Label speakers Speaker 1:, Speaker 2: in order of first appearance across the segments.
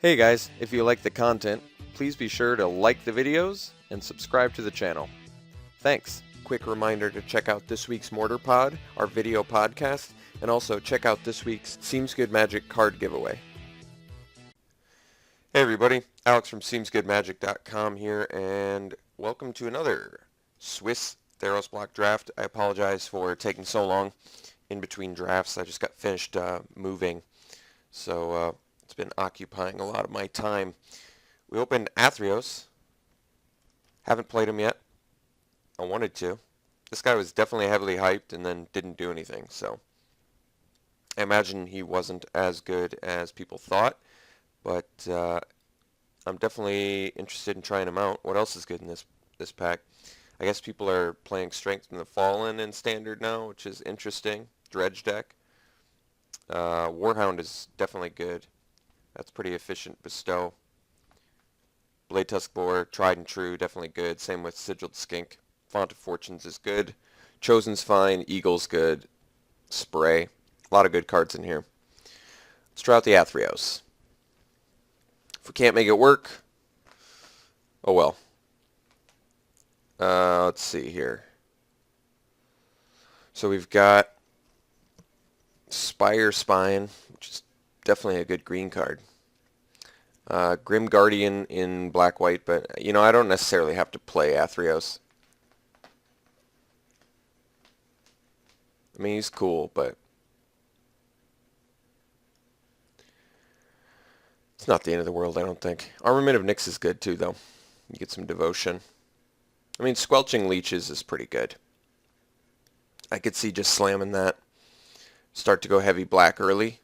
Speaker 1: Hey guys, if you like the content, please be sure to like the videos and subscribe to the channel. Thanks. Quick reminder to check out this week's Mortar Pod, our video podcast, and also check out this week's SeemsGoodMagic card giveaway. Hey everybody, Alex from SeemsGoodMagic.com here, and welcome to another Swiss Theros block draft. I apologize for taking so long in between drafts. I just got finished moving, so it's been occupying a lot of my time. We opened Athreos. Haven't played him yet. I wanted to. This guy was definitely heavily hyped and then didn't do anything, so I imagine he wasn't as good as people thought, but I'm definitely interested in trying him out. What else is good in this pack? I guess people are playing Strength from the Fallen in Standard now, which is interesting. Dredge deck. Warhound is definitely good. That's pretty efficient bestow. Blade Tusk Boar, tried and true, definitely good. Same with Sigiled Skink. Font of Fortunes is good. Chosen's fine. Eagle's good. Spray. A lot of good cards in here. Let's try out the Athreos. If we can't make it work, oh well. Let's see here. So we've got Spire Spine, which is definitely a good green card. Grim Guardian in black-white, but I don't necessarily have to play Athreos. I mean, he's cool, but it's not the end of the world, I don't think. Armament of Nyx is good too, though. You get some devotion. I mean, Squelching Leeches is pretty good. I could see just slamming that. Start to go heavy black early.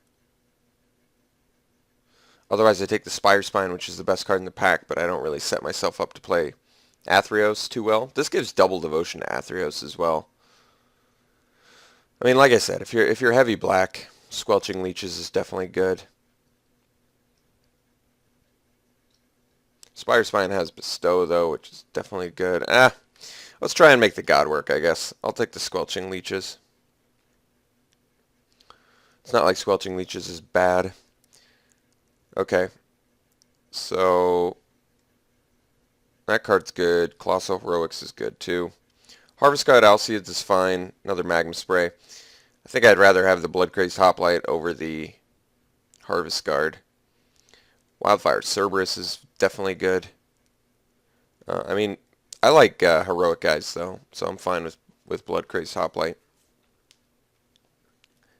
Speaker 1: Otherwise, I take the Spire Spine, which is the best card in the pack, but I don't really set myself up to play Athreos too well. This gives double devotion to Athreos as well. I mean, like I said, if you're heavy black, Squelching Leeches is definitely good. Spire Spine has Bestow, though, which is definitely good. Let's try and make the God work, I guess. I'll take the Squelching Leeches. It's not like Squelching Leeches is bad. Okay, so that card's good. Colossal Heroics is good too. Harvest God Alceids is fine. Another Magma Spray. I think I'd rather have the Blood Crazed Hoplite over the Harvest Guard. Wildfire Cerberus is definitely good. I mean, I like heroic guys though, so I'm fine with Blood Crazed Hoplite.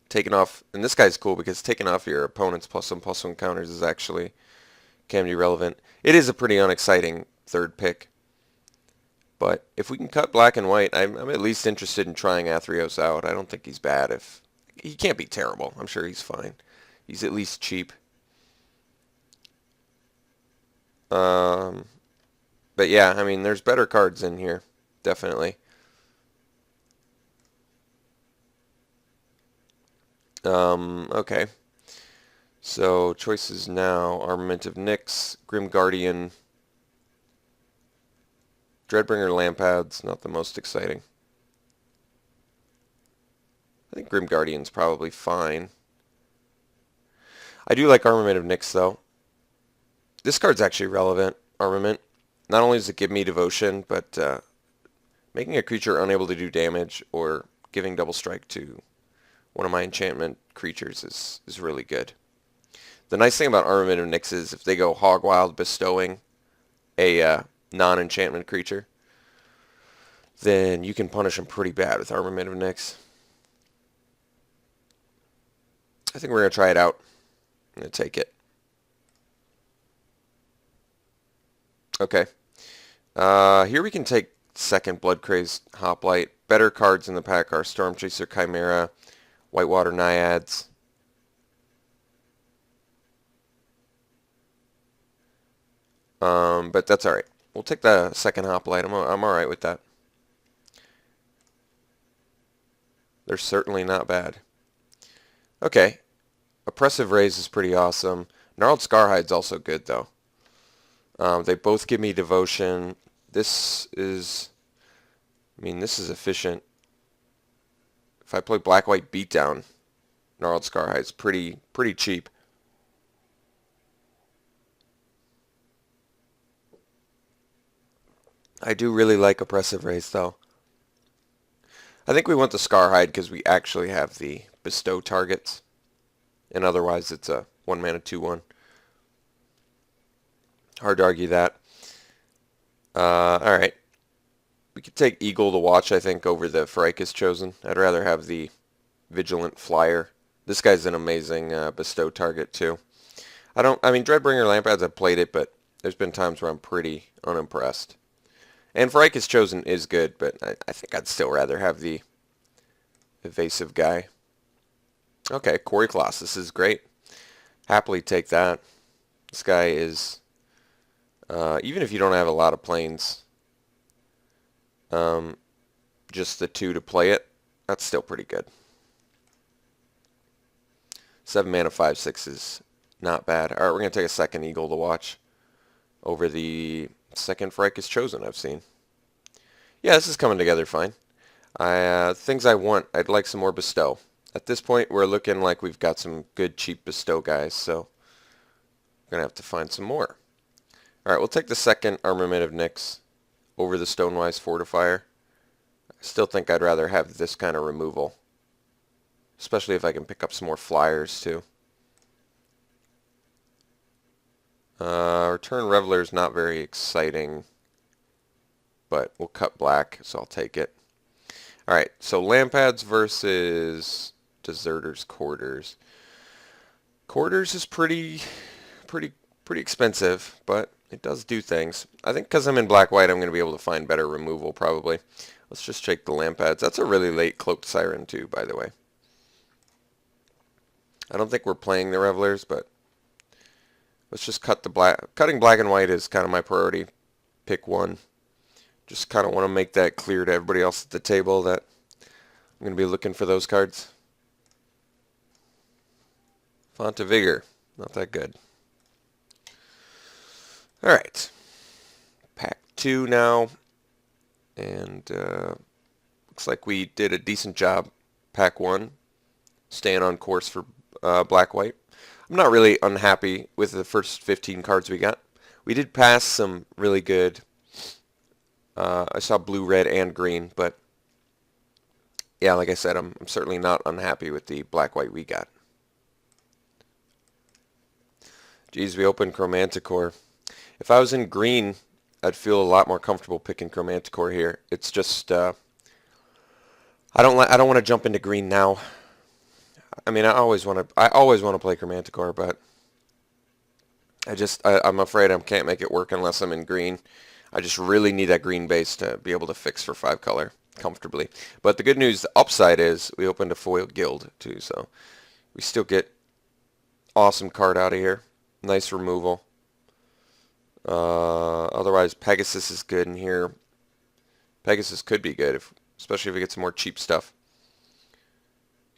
Speaker 1: Taking off, and this guy's cool because taking off your opponent's +1/+1 counters is actually can be relevant. It is a pretty unexciting third pick, but if we can cut black and white, I'm at least interested in trying Athreos out. I don't think he's bad. If he can't be terrible, I'm sure he's fine. He's at least cheap. But yeah, I mean, there's better cards in here, definitely. Okay. So, choices now. Armament of Nyx, Grim Guardian, Dreadbringer Lampad's not the most exciting. I think Grim Guardian's probably fine. I do like Armament of Nyx, though. This card's actually relevant, Armament. Not only does it give me devotion, but making a creature unable to do damage or giving double strike to one of my enchantment creatures is really good. The nice thing about Armament of Nyx is if they go hog wild bestowing a non-enchantment creature, then you can punish them pretty bad with Armament of Nyx. I think we're going to try it out. I'm going to take it. Okay. Here we can take second Blood Crazed Hoplite. Better cards in the pack are Stormchaser Chimera, Whitewater Naiads. But that's alright. We'll take the second Hoplite. I'm alright with that. They're certainly not bad. Okay. Oppressive Raise is pretty awesome. Gnarled Scarhide's also good, though. They both give me devotion. This is efficient. If I play black-white beatdown, Gnarled Scarhide's pretty cheap. I do really like Oppressive Race, though. I think we want the Scarhide because we actually have the bestow targets. And otherwise, it's a 1-mana 2/1. Hard to argue that. Alright. We could take Eagle to Watch, I think, over the Pharykis Chosen. I'd rather have the Vigilant Flyer. This guy's an amazing bestow target, too. I mean, Dreadbringer Lampads, I've played it, but there's been times where I'm pretty unimpressed. And Pharykis Chosen is good, but I think I'd still rather have the evasive guy. Okay, Quarry Colossus is great. Happily take that. This guy is, even if you don't have a lot of planes, just the 2 to play it, that's still pretty good. 7 mana 5/6 is not bad. Alright, we're going to take a second Eagle to Watch over the second Pharykis Chosen I've seen. Yeah, this is coming together fine. Things I want, I'd like some more bestow. At this point, we're looking like we've got some good cheap bestow guys, so we're going to have to find some more. Alright, we'll take the second Armament of Nyx over the Stonewise Fortifier. I still think I'd rather have this kind of removal, especially if I can pick up some more flyers, too. Return Reveler is not very exciting, but we'll cut black, so I'll take it. Alright, so Lampads versus Deserter's Quarters. Quarters is pretty expensive, but it does do things. I think because I'm in black-white, I'm going to be able to find better removal, probably. Let's just check the Lampads. That's a really late Cloaked Siren, too, by the way. I don't think we're playing the Revelers, but let's just cut the black. Cutting black and white is kind of my priority. Pick one. Just kind of want to make that clear to everybody else at the table that I'm going to be looking for those cards. Font of Vigor. Not that good. Alright. Pack 2 now. And looks like we did a decent job. Pack 1. Staying on course for black-white. I'm not really unhappy with the first 15 cards we got. We did pass some really good. I saw blue, red, and green, but yeah, like I said, I'm certainly not unhappy with the black-white we got. Geez, we opened Chromanticore. If I was in green, I'd feel a lot more comfortable picking Chromanticore here. It's just I don't want to jump into green now. I mean, I always want to play Chromanticore, but I'm afraid I can't make it work unless I'm in green. I just really need that green base to be able to fix for 5 color comfortably. But the good news, the upside is we opened a foil guild too, so we still get awesome card out of here. Nice removal. Otherwise, Pegasus is good in here. Pegasus could be good, especially if we get some more cheap stuff.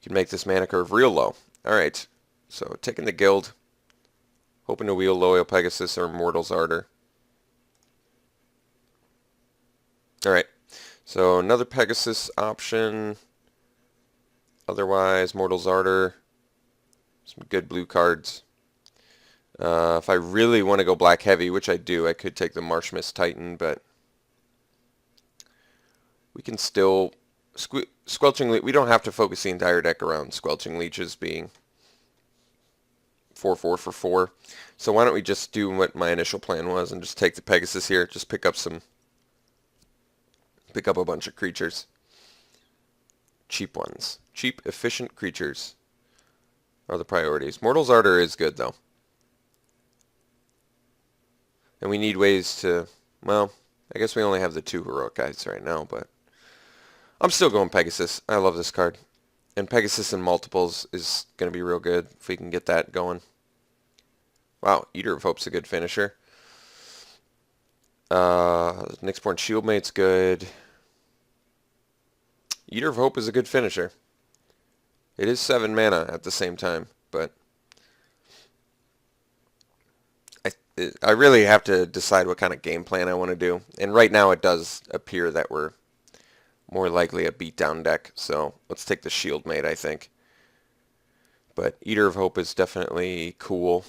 Speaker 1: You can make this mana curve real low. Alright, so taking the guild. Hoping to wheel Loyal Pegasus or Mortal's Ardor. Alright, so another Pegasus option. Otherwise, Mortal's Ardor. Some good blue cards. If I really want to go black heavy, which I do, I could take the Marshmist Titan, but we can still... Squelching Leech, we don't have to focus the entire deck around Squelching Leeches being 4/4 for 4. So why don't we just do what my initial plan was and just take the Pegasus here, just pick up a bunch of creatures. Cheap ones. Cheap, efficient creatures are the priorities. Mortal's Ardor is good, though. And we need ways to... Well, I guess we only have the 2 heroic guys right now, but... I'm still going Pegasus. I love this card. And Pegasus in multiples is going to be real good if we can get that going. Wow, Eater of Hope's a good finisher. Nyxborn Shieldmate's good. Eater of Hope is a good finisher. It is 7 mana at the same time, but I really have to decide what kind of game plan I want to do. And right now it does appear that we're more likely a beatdown deck, so let's take the Shieldmate, I think. But Eater of Hope is definitely cool.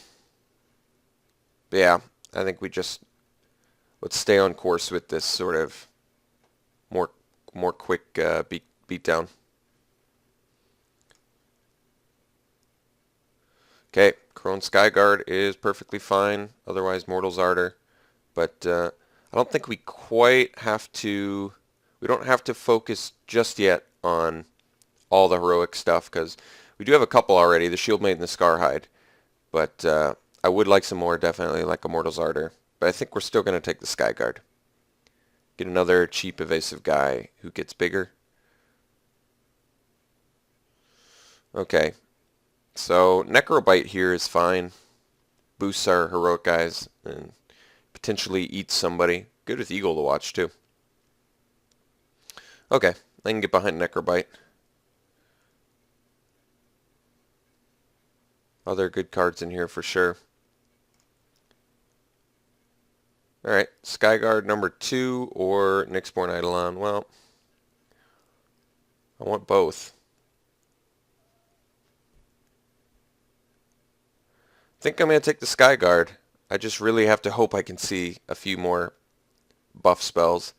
Speaker 1: But yeah, I think we let's stay on course with this sort of more quick beat down. Okay, Crone Skyguard is perfectly fine. Otherwise, Mortal's Ardor. But I don't think we quite have to. We don't have to focus just yet on all the heroic stuff because we do have a couple already. The Shieldmate and the Scarhide. But I would like some more, definitely, like a Mortal's Ardor. But I think we're still going to take the Skyguard. Get another cheap evasive guy who gets bigger. Okay. So Necrobite here is fine. Boosts our heroic guys and potentially eats somebody. Good with Eagle to watch too. Okay, I can get behind Necrobite. Other good cards in here for sure. Alright, Skyguard number 2 or Nyxborn Eidolon. Well, I want both. I think I'm going to take the Skyguard. I just really have to hope I can see a few more buff spells.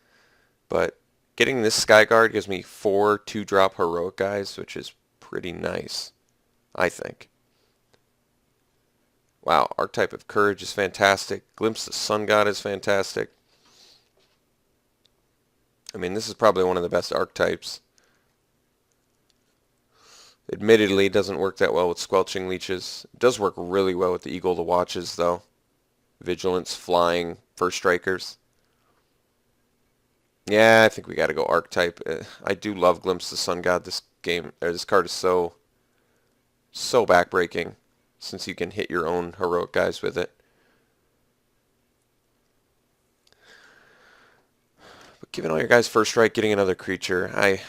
Speaker 1: But getting this Skyguard gives me 4 2-drop heroic guys, which is pretty nice, I think. Wow, Archetype of Courage is fantastic. Glimpse the Sun God is fantastic. I mean, this is probably one of the best archetypes. Admittedly, it doesn't work that well with Squelching Leeches. It does work really well with the Eagle to Watches, though. Vigilance, Flying, First Strikers. Yeah, I think we got to go Archetype. I do love Glimpse the Sun God. This card is so backbreaking, since you can hit your own heroic guys with it. But giving all your guys First Strike, getting another creature, I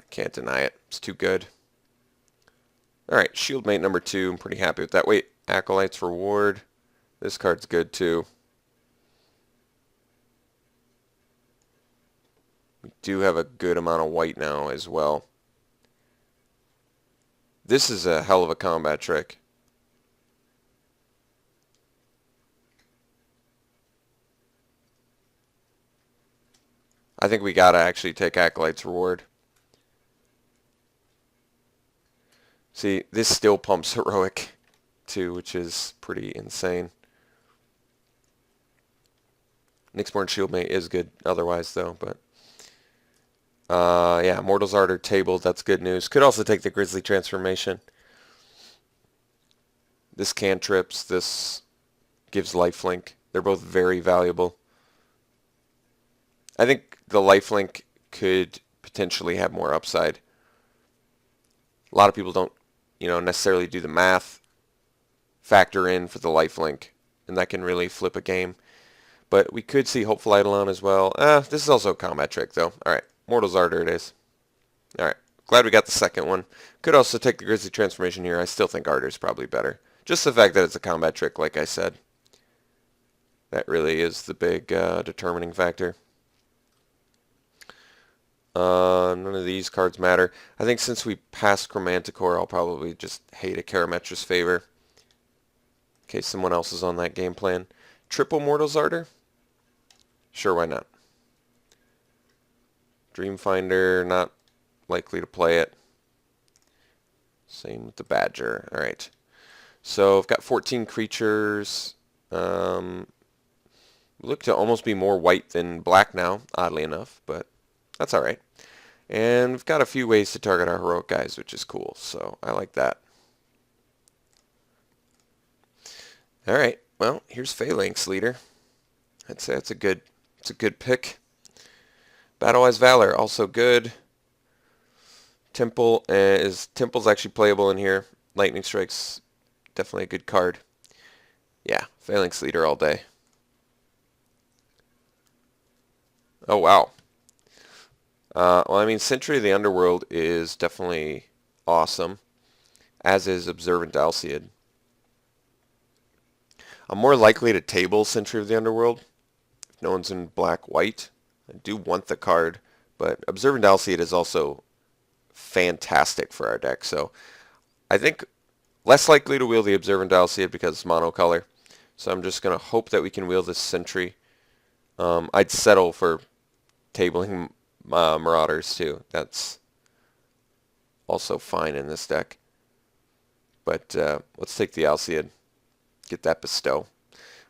Speaker 1: can't deny it. It's too good. Alright, Shieldmate number 2. I'm pretty happy with that. Wait, Acolyte's Reward. This card's good too. We do have a good amount of white now as well. This is a hell of a combat trick. I think we gotta actually take Acolyte's Reward. See, this still pumps heroic too, which is pretty insane. Nyxborn Shieldmate is good otherwise though, but yeah, Mortal's Ardor tabled, that's good news. Could also take the Grizzly Transformation. This cantrips, this gives lifelink. They're both very valuable. I think the lifelink could potentially have more upside. A lot of people don't, necessarily do the math, factor in for the lifelink, and that can really flip a game. But we could see Hopeful Eidolon as well. This is also a combat trick, though. Alright, Mortal's Ardor it is. Alright, glad we got the second one. Could also take the Grizzly Transformation here. I still think Ardor is probably better. Just the fact that it's a combat trick, like I said. That really is the big determining factor. None of these cards matter. I think since we passed Chromanticore, I'll probably just hate a Karametra's Favor. In case someone else is on that game plan. Triple Mortal's Ardor? Sure, why not? Dreamfinder, not likely to play it. Same with the Badger. Alright. So I've got 14 creatures. Look to almost be more white than black now, oddly enough, but that's alright. And we've got a few ways to target our heroic guys, which is cool, so I like that. Alright, well, here's Phalanx Leader. I'd say it's a good pick. Battle-Wise Valor, also good. Temple's actually playable in here. Lightning Strike's definitely a good card. Yeah, Phalanx Leader all day. Oh, wow. Well, I mean, Sentry of the Underworld is definitely awesome, as is Observant Alseid. I'm more likely to table Sentry of the Underworld if no one's in black-white. I do want the card, but Observant Alseid is also fantastic for our deck, so I think less likely to wheel the Observant Alseid because it's monocolor. So I'm just going to hope that we can wheel this Sentry. I'd settle for tabling Marauders too. That's also fine in this deck. But let's take the Alseid. Get that Bestow.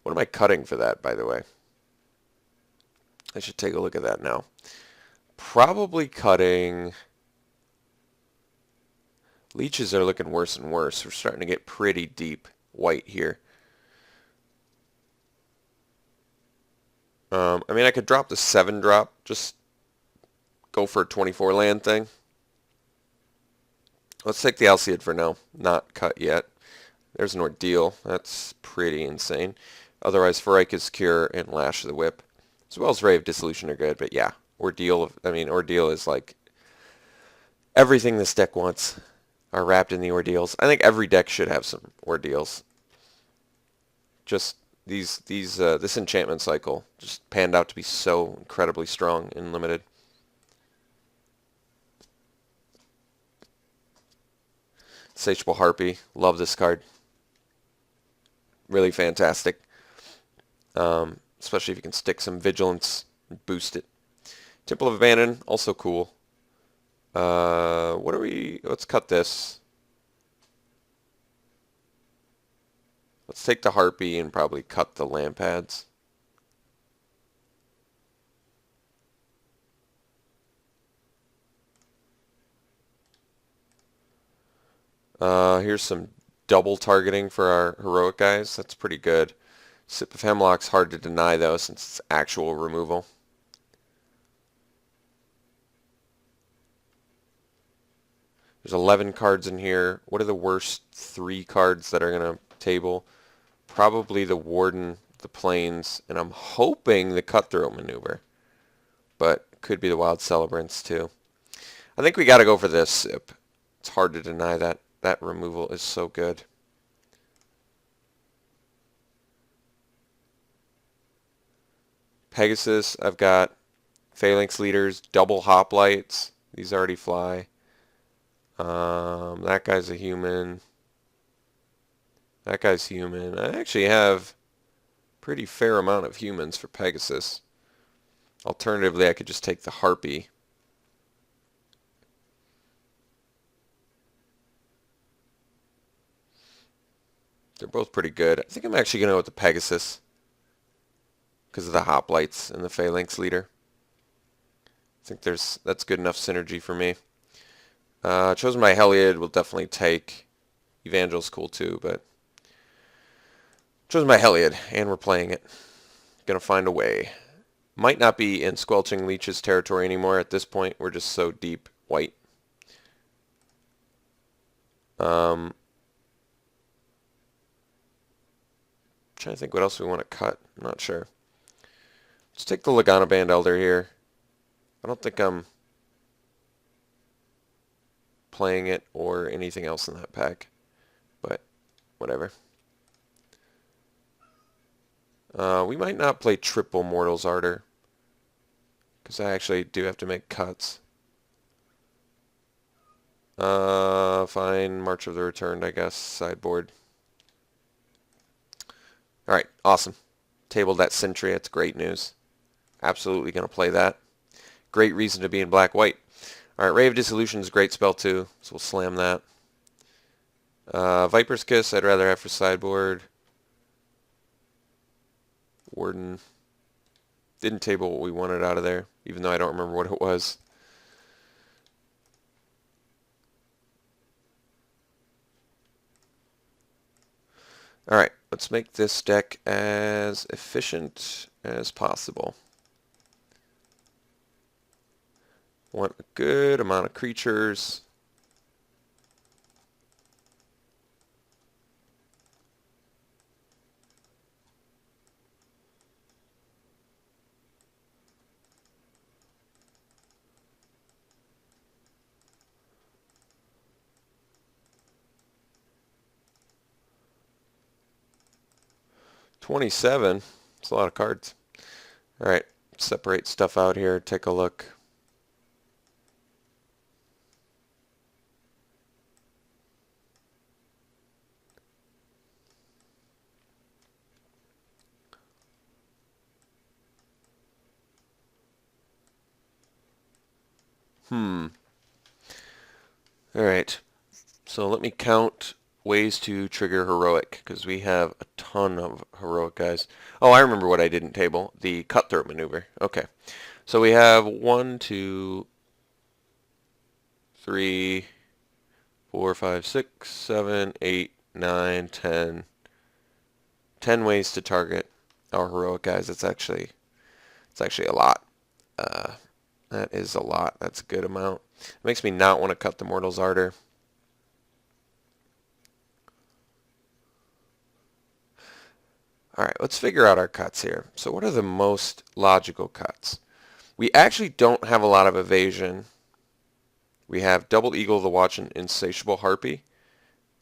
Speaker 1: What am I cutting for that, by the way? I should take a look at that now. Probably cutting... Leeches are looking worse and worse. We're starting to get pretty deep white here. I mean, I could drop the 7-drop. Just go for a 24 land thing. Let's take the Alseid for now. Not cut yet. There's an Ordeal. That's pretty insane. Otherwise, Pharika's Cure and Lash of the Whip, as well as Ray of Dissolution are good. But yeah, Ordeal. I mean, Ordeal is like everything this deck wants are wrapped in the Ordeals. I think every deck should have some Ordeals. Just this enchantment cycle just panned out to be so incredibly strong in Limited. Satiable Harpy. Love this card. Really fantastic. Especially if you can stick some Vigilance and boost it. Temple of Abandon, also cool. Let's cut this. Let's take the Harpy and probably cut the land pads. Here's some double targeting for our heroic guys. That's pretty good. Sip of Hemlock's hard to deny though, since it's actual removal. There's 11 cards in here. What are the worst 3 cards that are going to table? Probably the Warden, the Plains, and I'm hoping the Cutthroat Maneuver. But could be the Wild Celebrants too. I think we got to go for this Sip. It's hard to deny that. That removal is so good. Pegasus, I've got Phalanx Leaders, double Hoplites. These already fly. That guy's a human. That guy's human. I actually have a pretty fair amount of humans for Pegasus. Alternatively, I could just take the Harpy. They're both pretty good. I think I'm actually going to go with the Pegasus because of the Hoplites and the Phalanx Leader. I think that's good enough synergy for me. Chosen by Heliod will definitely take. Evangel's cool too, but Chosen by Heliod, and we're playing it. Gonna find a way. Might not be in Squelching Leech's territory anymore at this point. We're just so deep white. Trying to think what else we want to cut. I'm not sure. Let's take the Lagana Band Elder here. I don't think I'm playing it or anything else in that pack, but whatever. We might not play triple Mortal's Ardor because I actually do have to make cuts. Fine, March of the Returned, I guess, sideboard. Alright, awesome. Tabled that Sentry, that's great news. Absolutely going to play that. Great reason to be in black-white. Alright, Ray of Dissolution is a great spell too, so we'll slam that. Viper's Kiss I'd rather have for sideboard. Warden. Didn't table what we wanted out of there, even though I don't remember what it was. Alright, let's make this deck as efficient as possible. Want a good amount of creatures. $27. It's a lot of cards. Alright, separate stuff out here, take a look. Alright, so let me count ways to trigger heroic, because we have a ton of heroic guys. Oh, I remember what I didn't table. The cutthroat maneuver. Okay. So we have 1, 2, 3, 4, 5, 6, 7, 8, 9, 10. 10 ways to target our heroic guys. It's actually a lot. That is a lot. That's a good amount. It makes me not want to cut the Mortal's Ardor. Alright, let's figure out our cuts here. So what are the most logical cuts? We actually don't have a lot of evasion. We have Double Eagle of the Watch and Insatiable Harpy.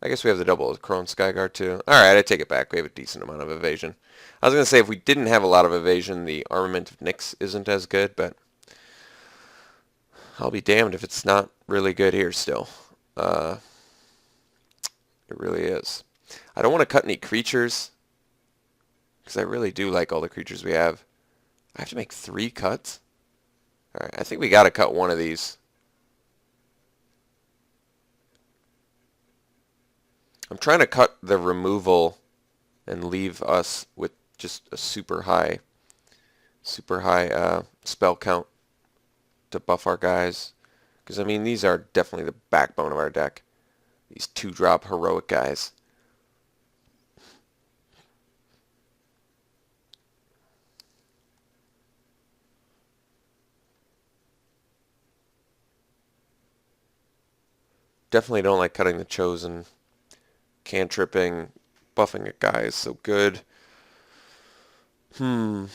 Speaker 1: I guess we have the double of Crone Skyguard too. Alright, I take it back. We have a decent amount of evasion. I was going to say if we didn't have a lot of evasion, the Armament of Nyx isn't as good, but I'll be damned if it's not really good here still. It really is. I don't want to cut any creatures, because I really do like all the creatures we have. I have to make 3 cuts? Alright, I think we got to cut one of these. I'm trying to cut the removal and leave us with just a super high spell count to buff our guys. Because, I mean, these are definitely the backbone of our deck. These 2-drop heroic guys. Definitely don't like cutting the Chosen. Cantripping, buffing a guy is so good. 2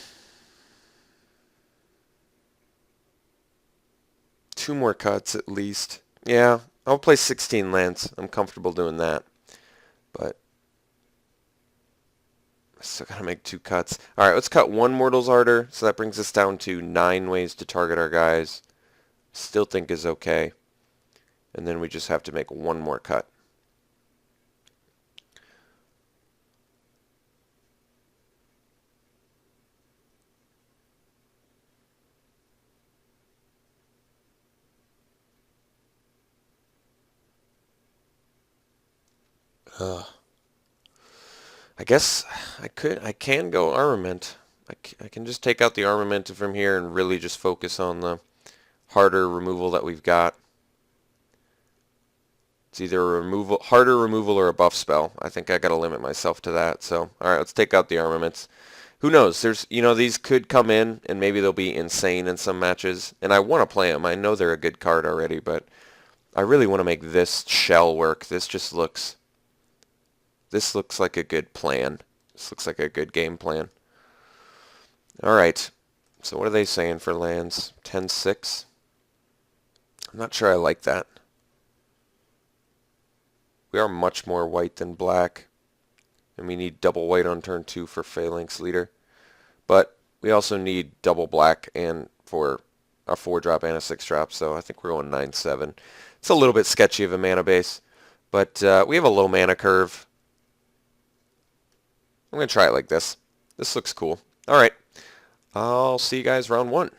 Speaker 1: more cuts at least. Yeah, I'll play 16 lands. I'm comfortable doing that. But I still gotta make 2 cuts. Alright, let's cut 1 Mortal's Ardor. So that brings us down to 9 ways to target our guys. Still think is okay. And then we just have to make 1 more cut. I guess I can go Armament. I can just take out the Armament from here and really just focus on the harder removal that we've got. It's either a harder removal or a buff spell. I think I gotta limit myself to that. So, alright, let's take out the Armaments. Who knows? These could come in and maybe they'll be insane in some matches. And I want to play them. I know they're a good card already, but I really want to make this shell work. This looks like a good plan. This looks like a good game plan. Alright, so what are they saying for lands? 10-6? I'm not sure I like that. We are much more white than black. And we need double white on turn 2 for Phalanx Leader. But we also need double black and for a 4-drop and a 6-drop, so I think we're going 9-7. It's a little bit sketchy of a mana base, but we have a low mana curve. I'm going to try it like this. This looks cool. Alright, I'll see you guys round 1.